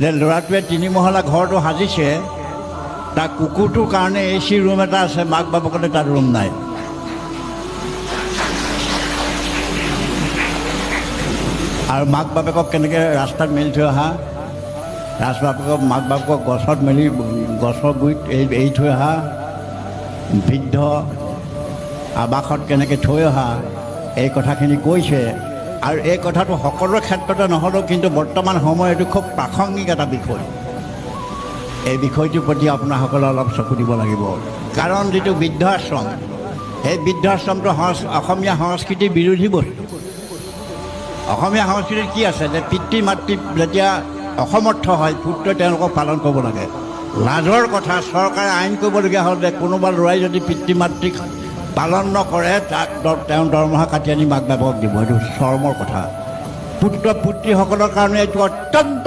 যে ল'ৰাটোৱে 3 মহলা ঘৰটো সাজিছে, তাৰ কুকুৰটোৰ কাৰণে AC ৰুম এটা আছে, মাক বাপেকলে তাত ৰুম নাই। আৰু মাক বাপেকক কেনেকৈ ৰাস্তাত মেলি থৈ অহা, মাক বাপেকক গছত মেলি গছৰ গুৰিত এৰি থৈ অহা, বৃদ্ধ আৱাসত কেনেকৈ থৈ অহা, এই কথাখিনি কৈছে। আৰু এই কথাটো সকলোৰে ক্ষেত্ৰতে নহ'লেও কিন্তু বৰ্তমান সময়ত এইটো খুব প্ৰাসংগিক এটা বিষয়। এই বিষয়টোৰ প্ৰতি আপোনাসকলে অলপ চকু দিব লাগিব। কাৰণ যিটো বৃদ্ধাশ্ৰম, সেই বৃদ্ধাশ্ৰমটো অসমীয়া সংস্কৃতিৰ বিৰোধী বস্তু। অসমীয়া সংস্কৃতিত কি আছে যে পিতৃ মাতৃ যেতিয়া অসমৰ্থ হয়, পুত্ৰই তেওঁলোকক পালন কৰিব লাগে। লাজৰ কথা, চৰকাৰে আইন কৰিবলগীয়া হ'ল যে কোনোবা ল'ৰাই যদি পিতৃ মাতৃক পালন নকৰে তাক তেওঁ দৰমহা কাটি আনি মাক বাপেকক দিব। এইটো চৰমৰ কথা। পুত্ৰ পুত্ৰীসকলৰ কাৰণে এইটো অত্যন্ত